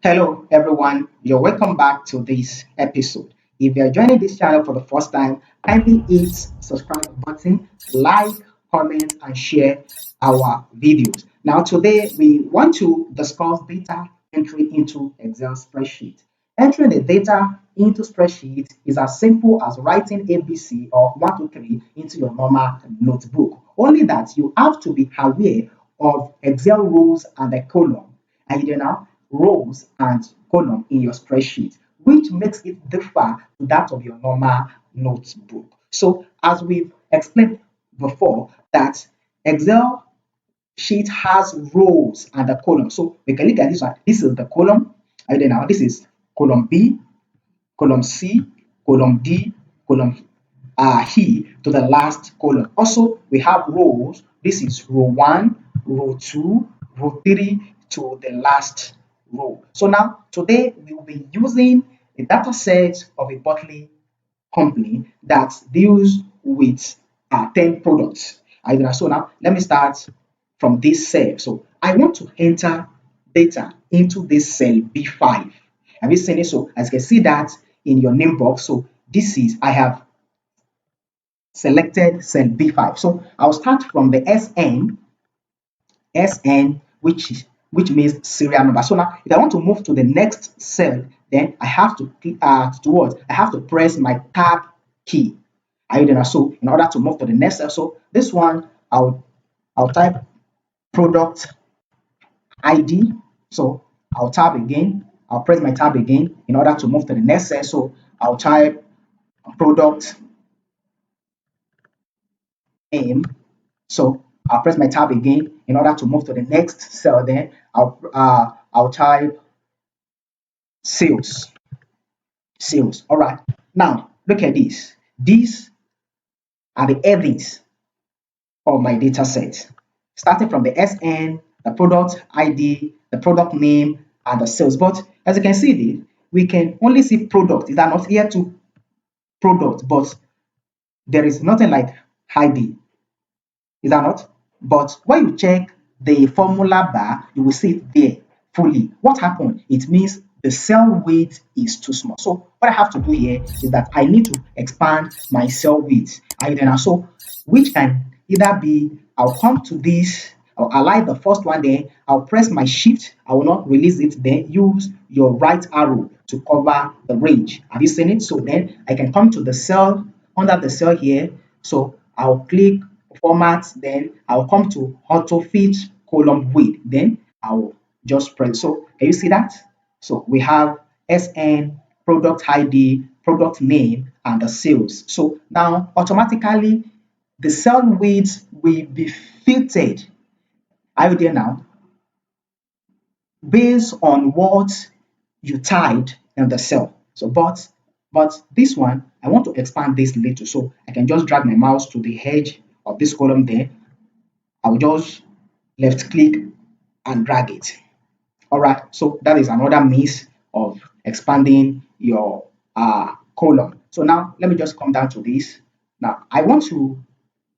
Hello, everyone. You're welcome back to this episode. If you're joining this channel for the first time, kindly hit subscribe button, like, comment, and share our videos. Now, today we want to discuss data entry into Excel spreadsheet. Entering the data into spreadsheet is as simple as writing ABC or 1, 2, 3 into your normal notebook. Only that you have to be aware of Excel rows and the column and you now rows and column in your spreadsheet, which makes it differ to that of your normal notebook. So as we've explained before, that Excel sheet has rows and a column. So we can look at this one. This is the column, and then now this is column B, column C, column D, column E to the last column. Also, we have rows. This is row 1, row 2, row 3 to the last row. So now, today we will be using a data set of a bottling company that deals with 10 products. So now, let me start from this cell. So I want to enter data into this cell B5. Have you seen it? So as you can see that in your name box. So this is, I have selected cell B5. So I'll start from the SN, which means serial number. So now, if I want to move to the next cell, then I have to I have to press my tab key. Are you there? So in order to move to the next cell, so this one I'll type product ID. So I'll tab again. I'll press my tab again in order to move to the next cell. So I'll type product name. So I'll press my tab again in order to move to the next cell. Then I'll type sales. Sales. All right. Now look at this. These are the headings of my data set, starting from the SN, the product ID, the product name, and the sales. But as you can see, we can only see product. Is that not here to product? But there is nothing like ID. Is that not? But when you check the formula bar, you will see it there fully. What happened? It means the cell width is too small. So what I have to do here is that I need to expand my cell width. So which can either be, I'll come to this, I'll align the first one there, I'll press my shift, I will not release it, then use your right arrow to cover the range. Have you seen it? So then I can come to the cell, under the cell here, so I'll click format, then I'll come to auto fit column width, then I'll just press. So can you see that? So we have SN, product ID, product name, and the sales. So now automatically the cell width will be filtered. Are you there now? Based on what you typed in the cell. So but this one, I want to expand this little. So I can just drag my mouse to the edge of this column there. I'll just left click and drag it. All right, so that is another means of expanding your column. So now let me just come down to this. Now I want to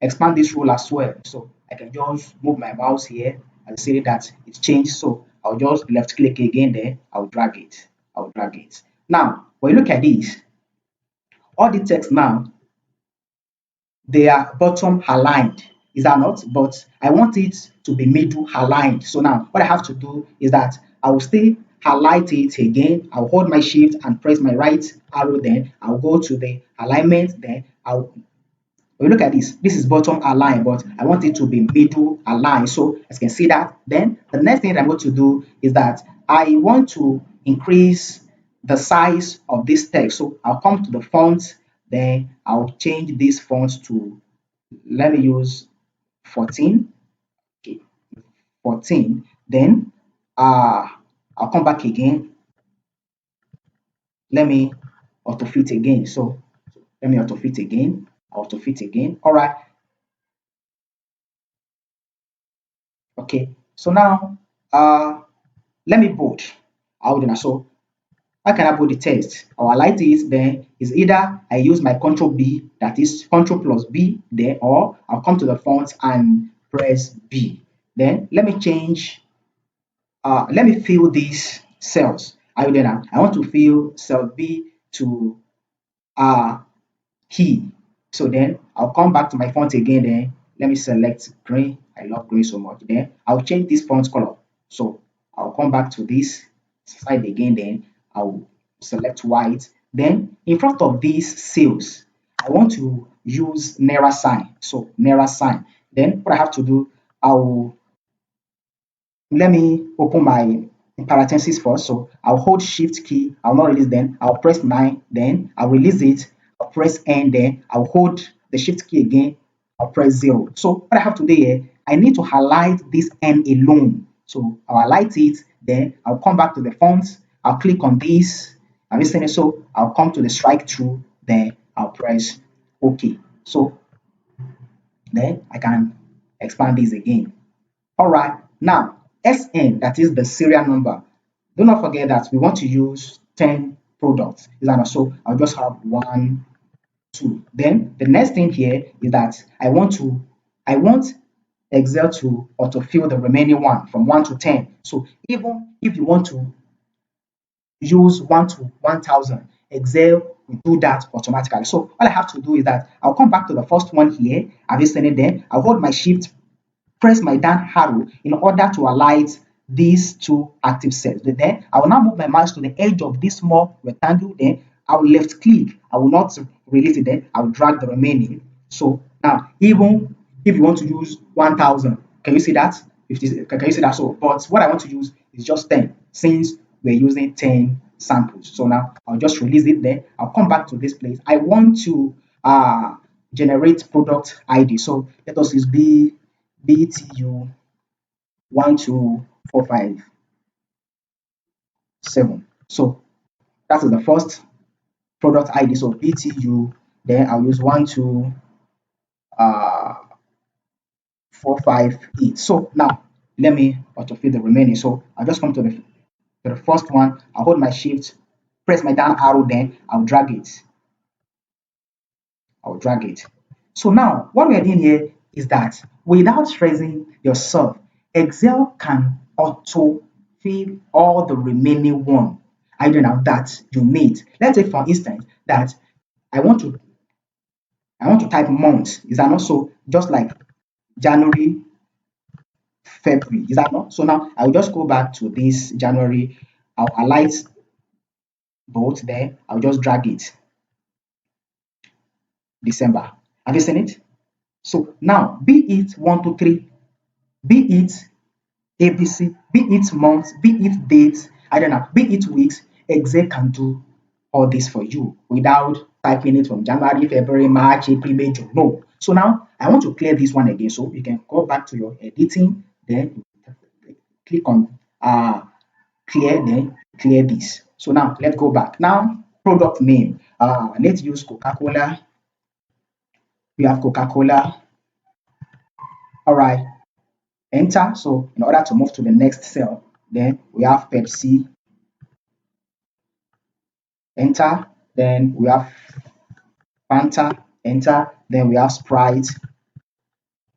expand this rule as well. So I can just move my mouse here and say that it's changed. So I'll just left click again there. I'll drag it. I'll drag it. Now, when you look at this, all the text now, they are bottom aligned. Is that not? But I want it to be middle aligned. So now what I have to do is that I will still highlight it again. I'll hold my shift and press my right arrow. Then I'll go to the alignment. Then I'll when you look at this, this is bottom aligned, but I want it to be middle aligned. So as you can see that, then the next thing I'm going to do is that I want to increase the size of this text. So I'll come to the font, then I'll change this font to, let me use 14. Okay, 14. Then I'll come back again. Let me auto fit again. So let me auto fit again. Auto fit again. All right. Okay, so now let me bold. So how can I bold the text? I'll highlight it, then is either I use my control B, that is control plus B there, or I'll come to the font and press B. Then let me change, let me fill this cells. Are you there now? I want to fill cell B to key. So then I'll come back to my font again. Then let me select green. I love green so much. Then I'll change this font color. So I'll come back to this side again. Then I'll select white. Then in front of these cells, I want to use Naira sign. So Naira sign. Then what I have to do, I'll let me open my parentheses first. So I'll hold shift key, I'll not release, then I'll press 9, then I'll release it, I'll press N, then I'll hold the shift key again, I'll press 0. So what I have to do here, I need to highlight this N alone. So I'll highlight it, then I'll come back to the fonts, I'll click on this, I'm listening, so I'll come to the strike through, then I'll press OK. So then I can expand this again. All right, now SN, that is the serial number. Do not forget that we want to use 10 products. Is that not so? I'll just have 1, 2. Then the next thing here is that I want Excel to autofill the remaining one from 1 to 10. So even if you want to use 1 to 1000, Excel will do that automatically. So all I have to do is that I'll come back to the first one here. I've listed it there. I'll hold my shift, press my down arrow in order to highlight these two active cells. Then I will now move my mouse to the edge of this small rectangle. Then I will left click. I will not release it. Then I will drag the remaining. So now, even if you want to use 1000, can you see that? 50, can you see that? So, but what I want to use is just 10 since we're using 10 samples. So now I'll just release it there. I'll come back to this place. I want to generate product ID. So let us use BTU 12457. So that is the first product ID. So BTU, then I'll use 12458. So now let me autofill the remaining. So I'll just come to the first one. I'll hold my shift, press my down arrow, then I'll drag it. I'll drag it. So now what we're doing here is that without stressing yourself, Excel can auto fill all the remaining one item now that you made. Let's say for instance that I want to I want to type months. Is that not so? Just like January, February. Is that not? So now I'll just go back to this January. I'll highlight both there. I'll just drag it. December. Have you seen it? So now be it 1, 2, 3, be it ABC, be it months, be it dates, I don't know, be it weeks, Excel can do all this for you without typing it from January, February, March, April, May, June. No. So now I want to clear this one again. So you can go back to your editing, then click on clear, then clear this. So now let's go back. Now product name. Let's use Coca-Cola. We have Coca-Cola. All right. Enter. So in order to move to the next cell, then we have Pepsi. Enter. Then we have Fanta. Enter. Then we have Sprite.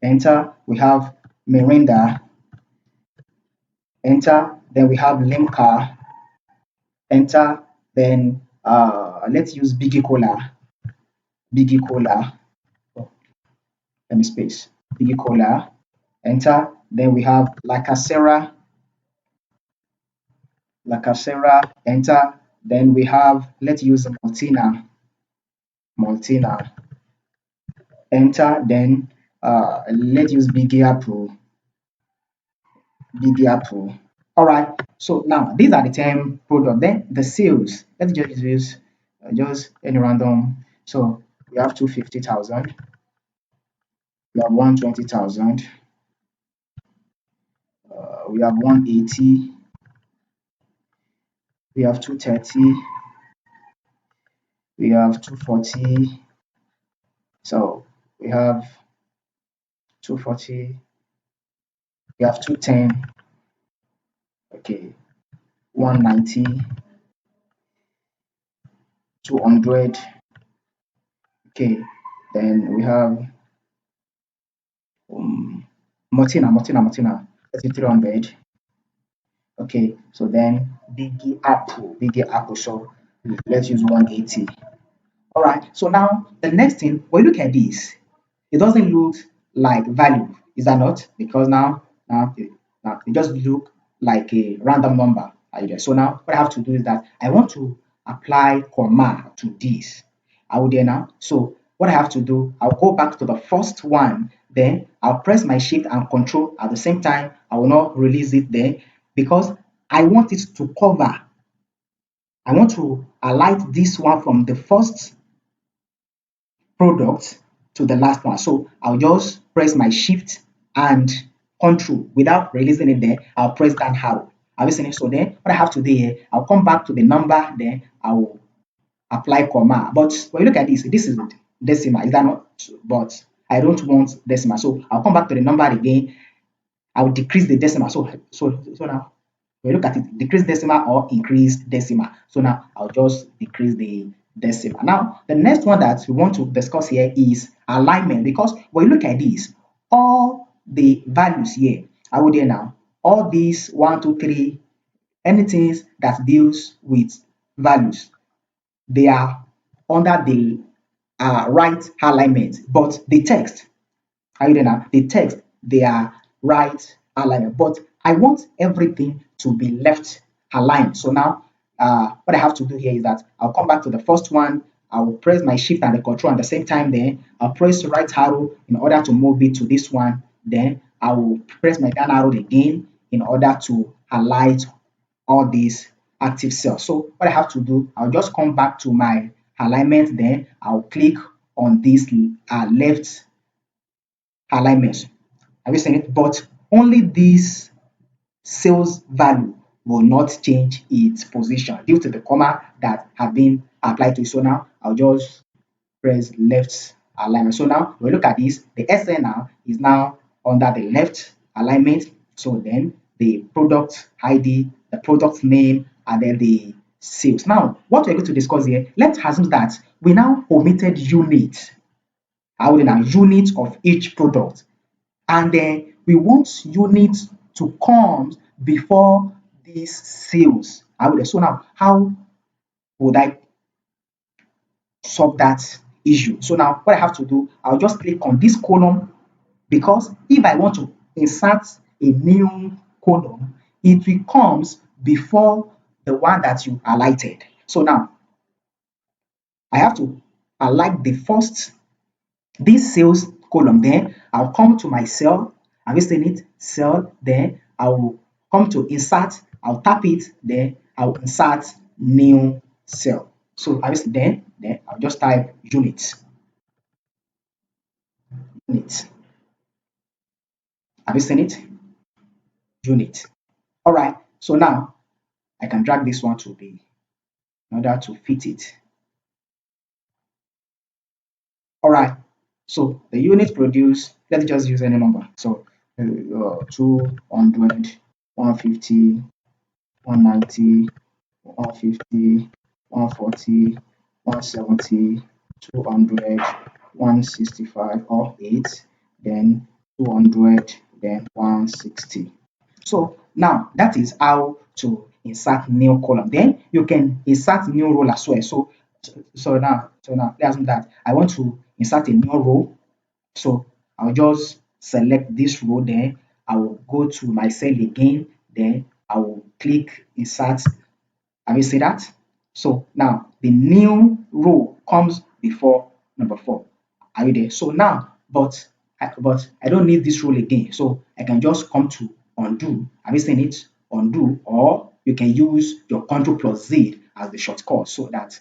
Enter. We have Mirinda. Enter. Then we have Limca. Enter. Then let's use Biggie Cola. Biggie Cola. Oh, let me space. Biggie Cola. Enter. Then we have Lacasera. Lacasera. Enter. Then we have, let's use Maltina. Maltina. Enter. Then let's use Biggie Apple. Biggie Apple. All right. So now these are the 10 products. Then the sales. Let's just use just any random. So we have 250,000. We have 120,000. We have 180. We have 230. We have 240. So we have 240. We have 210. Okay. 190. 200. Okay. Then we have Martina. Let's say 300. Okay, so then big apple. So let's use 180. All right. So now the next thing, when you look at this, it doesn't look like value, is that not? Because now it just look like a random number. Are you there? So now what I have to do is that I want to apply comma to this. Are we there now? So what I have to do, I'll go back to the first one, then I'll press my shift and control at the same time. I will not release it there because I want it to cover. I want to highlight this one from the first product to the last one. So I'll just press my shift and control without releasing it there. I'll press down arrow. Have you seen it? So then what I have to do here, I'll come back to the number, then I will apply comma. But when you look at this is decimal, is that not? But I don't want decimal. So I'll come back to the number again. I will decrease the decimal. So now when you look at it, decrease decimal or increase decimal. So now I'll just decrease the decimal. Now the next one that we want to discuss here is alignment, because when you look at this, all the values here, I will there now, all these one, two, three, anything that deals with values, they are under the right alignment, but the text, are you there now? The text, they are right alignment, but I want everything to be left aligned. So now, what I have to do here is that I'll come back to the first one. I will press my shift and the control at the same time. Then I'll press the right arrow in order to move it to this one. Then I will press my down arrow again in order to highlight all these active cells. So what I have to do, I'll just come back to my alignment. Then I'll click on this left alignment. Have you seen it? But only this sales value will not change its position due to the comma that have been applied to it. So now I'll just press left alignment. So now we look at this, the SN now is now under the left alignment. So then the product ID, the product name, and then the sales. Now, what we're going to discuss here, let's assume that we now omitted unit. I would now unit of each product, and then we want units to come before these sales. So now how would I solve that issue? So now what I have to do, I'll just click on this column, because if I want to insert a new column, it will comes before the one that you highlighted. So now I have to highlight the first this sales column. Then I'll come to my cell. Have you seen it? Cell. Then I will come to insert. I'll tap it. Then I'll insert new cell. So have you seen? Then I'll just type unit. Unit. Have you seen it? Unit. All right. So now I can drag this one to the in order to fit it. All right. So the unit produced, let's just use any number. So 200, 150, 190, 150, 140, 170, 200, 165 or 8, then 200, then 160. So now that is how to insert new column. Then you can insert new row as well. So now let's assume that I want to insert a new row. So I'll just select this row. Then I will go to my cell again. Then I will click insert. Have you seen that? So now the new row comes before number 4. Are you there? So now, but I don't need this rule again. So I can just come to undo. Have you seen it? Undo, or you can use your Ctrl plus Z as the shortcut, so that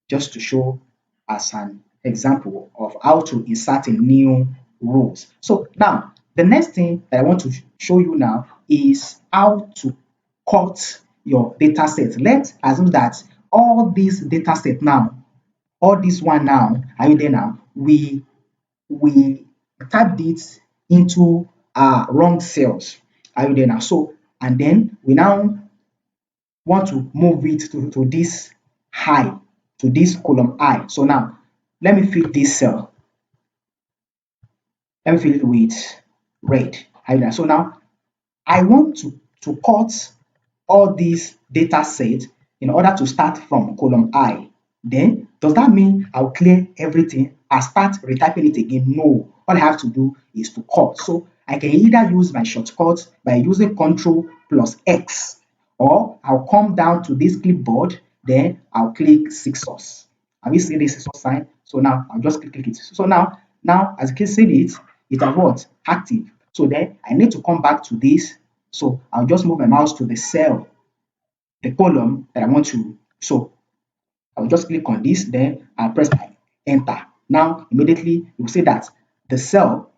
just to show as an example of how to insert a new rows. So now the next thing that I want to show you now is how to cut your data set. Let's assume that all these data set now, all this one now, are you there now? We typed it into wrong cells. Are you there now? So and then we now want to move it to this high, to this column I. So now let me fill this cell. Let me fill it with red. Are you there? So now I want to cut all these data sets in order to start from column I, then does that mean I'll clear everything and start retyping it again? No. All I have to do is to cut. So I can either use my shortcut by using Ctrl plus X, or I'll come down to this clipboard, then I'll click scissors. Have you seen this scissors sign? So now I'll just click it. So now as you can see it, it has what? Active. So then I need to come back to this. So I'll just move my mouse to the cell, the column that I want to. So I'll just click on this, then I'll press enter. Now immediately you'll see that the cell,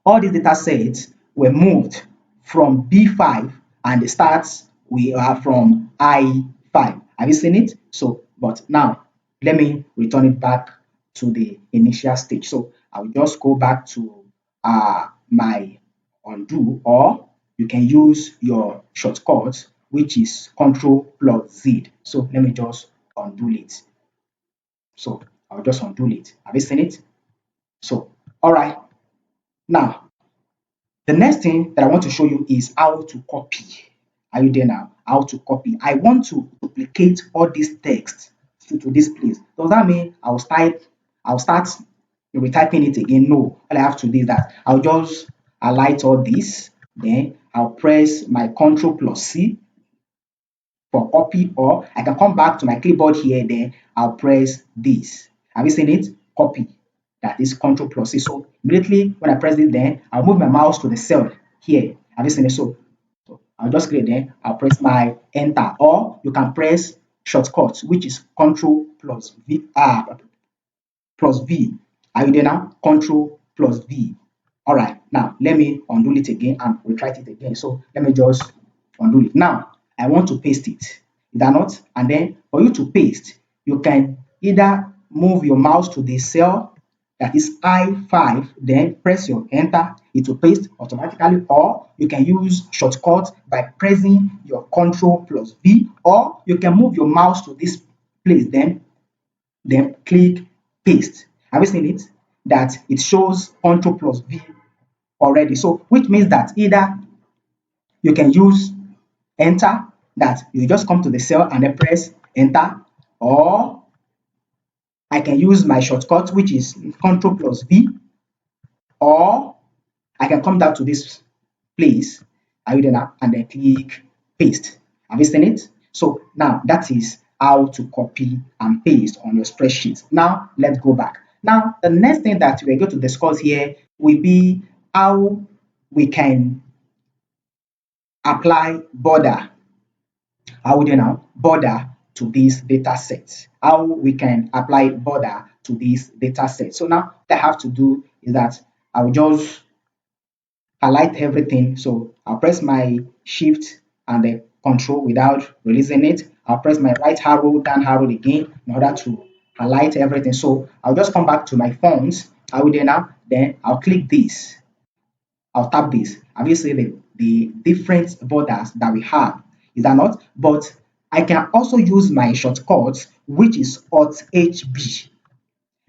all these data sets were moved from B5 and the starts we are from I5. Have you seen it? So, but now let me return it back to the initial stage. So I'll just go back to my undo, or you can use your shortcut, which is Control plus Z. So let me just undo it. So I'll just undo it. Have you seen it? So, all right. Now, the next thing that I want to show you is how to copy. Are you there now? How to copy. I want to duplicate all this text to this place. Does that mean I'll start retyping it again? No. All I have to do is that I'll just highlight all this, then I'll press my Ctrl plus C for copy, or I can come back to my clipboard here, then I'll press this. Have you seen it? Copy. That is Ctrl plus C. So immediately when I press it, then I'll move my mouse to the cell here. Have you seen it? So I'll just click there. I'll press my enter, or you can press shortcut, which is Ctrl plus V. Plus V. Are you there now? Control plus V. All right, now let me undo it again and retry it again. So let me just undo it. Now I want to paste it. Is that not? And then for you to paste, you can either move your mouse to the cell that is I5, then press your enter, it will paste automatically, or you can use shortcut by pressing your Control plus V, or you can move your mouse to this place, then click paste. Have you seen it? That it shows Ctrl plus V already. So which means that either you can use enter, that you just come to the cell and then press enter, or I can use my shortcut, which is Ctrl plus V, or I can come down to this place, are you there now, and then click paste. Have you seen it? So now that is how to copy and paste on your spreadsheet. Now let's go back. Now the next thing that we're going to discuss here will be how we can apply border. How we do now? Border to these data sets. How we can apply border to these data sets. So now what I have to do is that I will just highlight everything. So I'll press my shift and the control without releasing it. I'll press my right arrow, down arrow again in order to highlight everything. So I'll just come back to my fonts. I will now, then I'll click this. I'll tap this. Have you seen the different borders that we have? Is that not? But I can also use my shortcut, which is Alt HB.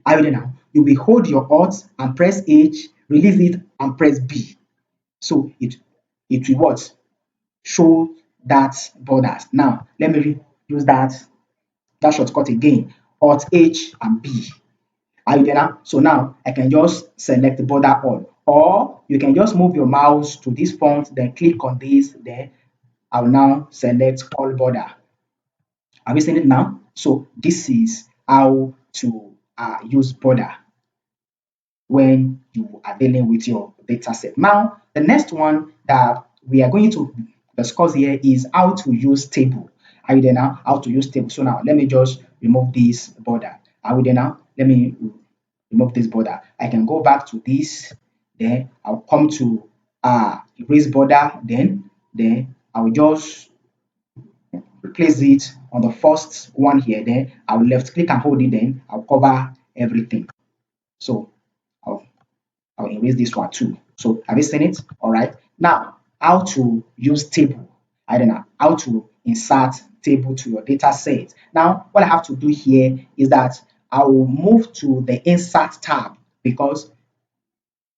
Are you there now? You will hold your Alt and press H, release it and press B. So it will what? Show that borders. Now let me use that shortcut again. Alt H and B. Are you there now? So now I can just select the border all. Or you can just move your mouse to this font, then click on this, then I'll now select all border. Have you seen it now? So this is how to use border when you are dealing with your data set. Now, the next one that we are going to discuss here is how to use table. Are you there now? How to use table. So now let me just remove this border. Are you there now? Let me remove this border. I can go back to this, then I'll come to erase border, then I'll just replace it on the first one here, then I'll left click and hold it, then I'll cover everything. So I'll I'll erase this one too. So have you seen it? All right. Now, how to use table. I don't know how to insert table to your data set. Now, what I have to do here is that I will move to the insert tab, because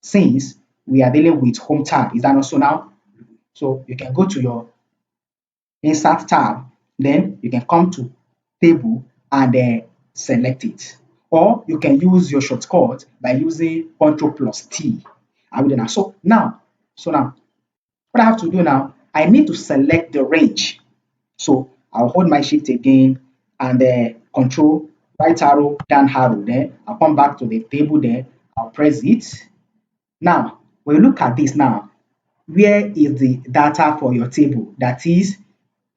since we are dealing with home tab, is that not so now? So you can go to your insert tab, then you can come to table and select it. Or you can use your shortcut by using Ctrl plus T. I will do now. So now, what I have to do now, I need to select the range. So I'll hold my shift again and control right arrow, down arrow. Then I'll come back to the table there. I'll press it. Now, when you look at this now, where is the data for your table? That is,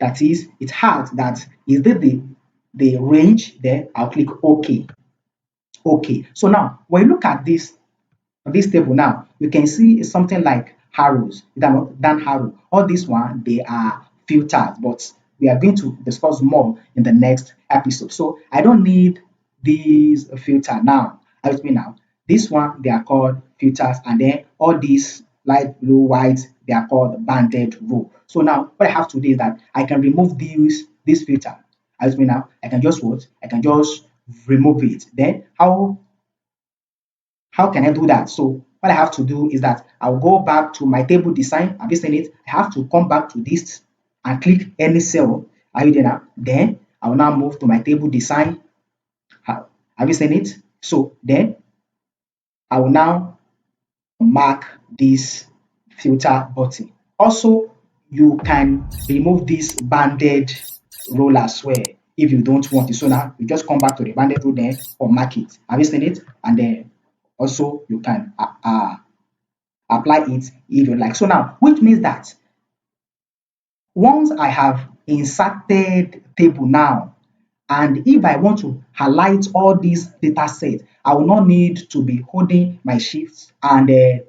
it has that is the range there. I'll click OK. Okay. So now when you look at this table now, you can see something like arrows, down arrow. All this one, they are filters, but we are going to discuss more in the next episode. So I don't need these filter now. Help me now. This one, they are called filters, and then all these light blue, white, they are called banded row. So now what I have to do is that I can remove this filter. Help me now. I can just what? I can just remove it. Then how can I do that? So what I have to do is that I'll go back to my table design. Have you seen it? I have to come back to this and click any cell. Are you there now? Then I'll now move to my table design. Have you seen it? So then I will now mark this filter button. Also, you can remove this banded roll as well if you don't want it. So now you just come back to the banded roll there or mark it. Have you seen it? And then also you can apply it if you like. So now, which means that once I have inserted table now, and if I want to highlight all these data sets, I will not need to be holding my shift and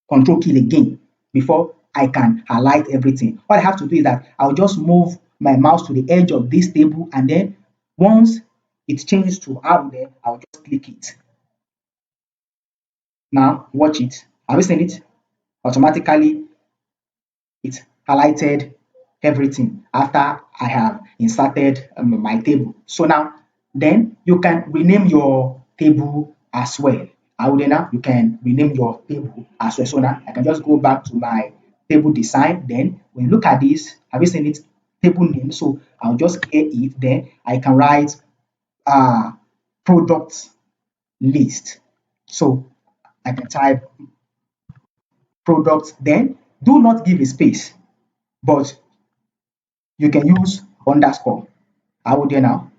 control key again before I can highlight everything. What I have to do is that I'll just move my mouse to the edge of this table, and then once it changes to arrow there, I'll just click it. Now watch it. Have you seen it? Automatically it highlighted everything after I have inserted my table. So now, then you can rename your table as well. Now you can rename your table as well. So now I can just go back to my table design. Then when you look at this, have you seen it? Table name. So I'll just clear it. Then I can write uh, product list. So I can type product. Then do not give a space, but you can use underscore. I will do now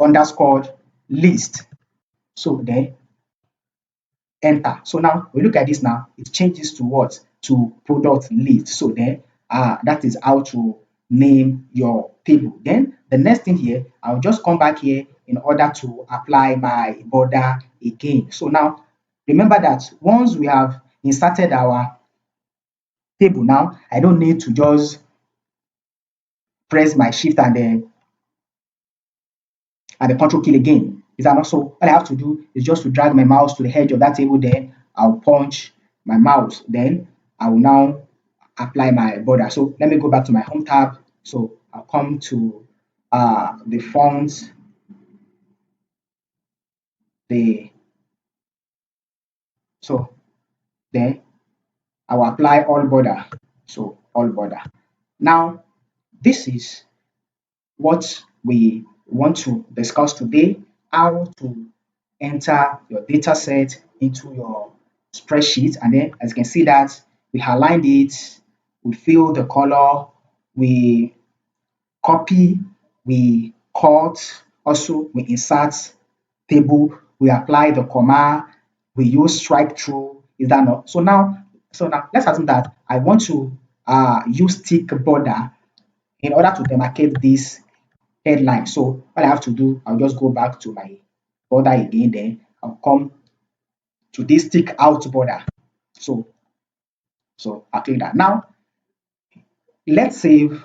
underscore list. So then enter. So now we look at this now, it changes to what? To product list. So then that is how to name your table. Then the next thing here, I'll just come back here in order to apply my border again. So now remember that once we have inserted our table now, I don't need to just press my shift and the control key again. Is that not so? What I have to do is just to drag my mouse to the edge of that table, then I'll punch my mouse, then I will now apply my border. So let me go back to my home tab. So I'll come to the fonts, the so then I will apply all border. So all border. Now this is what we want to discuss today, how to enter your data set into your spreadsheet. And then as you can see that we aligned it, we fill the color, we copy, we cut, also we insert table, we apply the comma, we use strike through. Is that not? So now let's assume that I want to use tick border in order to demarcate this headline. So what I have to do, I'll just go back to my border again. Then I'll come to this stick out border. So I'll click that. Now let's save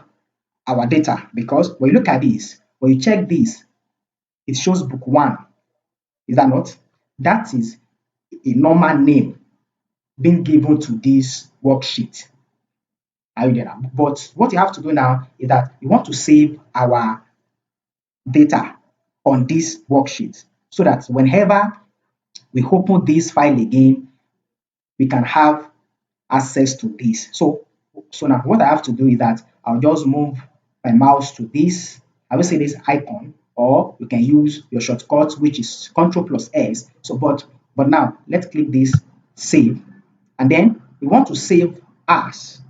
our data, because when you look at this, when you check this, it shows book one. Is that not? That is a normal name being given to this worksheet. Are you there now? But what you have to do now is that you want to save our data on this worksheet so that whenever we open this file again, we can have access to this. So So now what I have to do is that I'll just move my mouse to this, I will say this icon, or you can use your shortcut, which is Control plus S. So, but now let's click this save, and then we want to save as.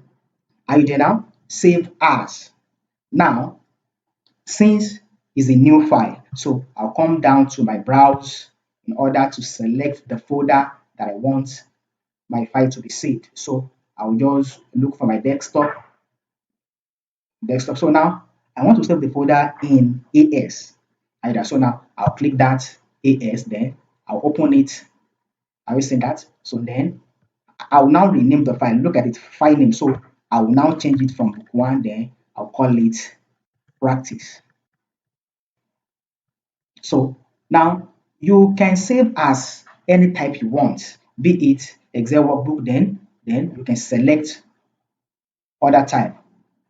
Are you there now? Save as. Now, since it's a new file, so I'll come down to my browse in order to select the folder that I want my file to be saved. So I'll just look for my desktop. So now I want to save the folder in AS. Either so now I'll click that AS, then I'll open it. I will see that. So then I'll now rename the file. Look at it, file name. So I will now change it from book one, then I'll call it practice. So now you can save as any type you want, be it Excel workbook, then you can select other type.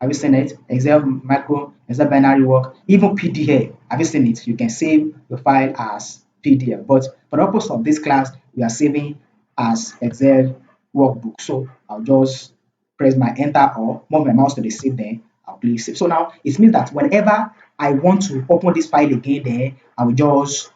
Have you seen it? Excel macro, Excel binary work, even PDF. Have you seen it? You can save your file as PDF. But for the purpose of this class, we are saving as Excel workbook. So I'll just press my enter or move my mouse to the save, then I'll click save. So now it means that whenever I want to open this file again, then I will just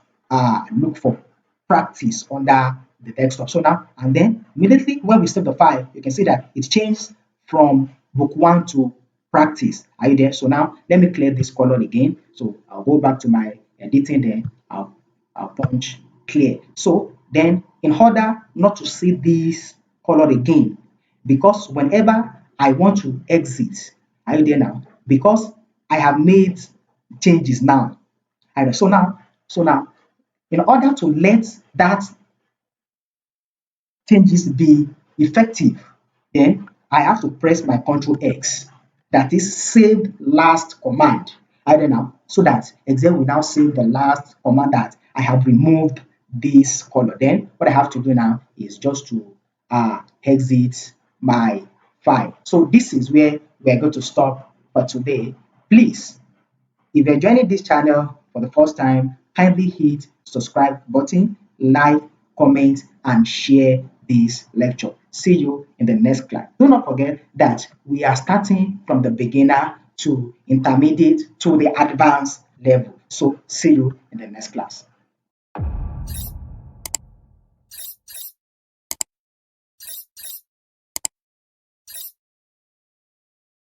look for practice under the desktop. So now, and then immediately when we save the file, you can see that it changed from book one to practice. Are you there? So now let me clear this color again. So I'll go back to my editing, then I'll punch clear. So then in order not to see this color again, because whenever I want to exit, are you there now? Because I have made changes now. So now, in order to let that changes be effective, then I have to press my Control X. That is save last command. I don't know, so that Excel will now save the last command that I have removed this color. Then what I have to do now is just to exit my file. So this is where we're going to stop for today. Please, if you're joining this channel for the first time, kindly hit subscribe button, like, comment, and share this lecture. See you in the next class. Do not forget that we are starting from the beginner to intermediate to the advanced level. So see you in the next class.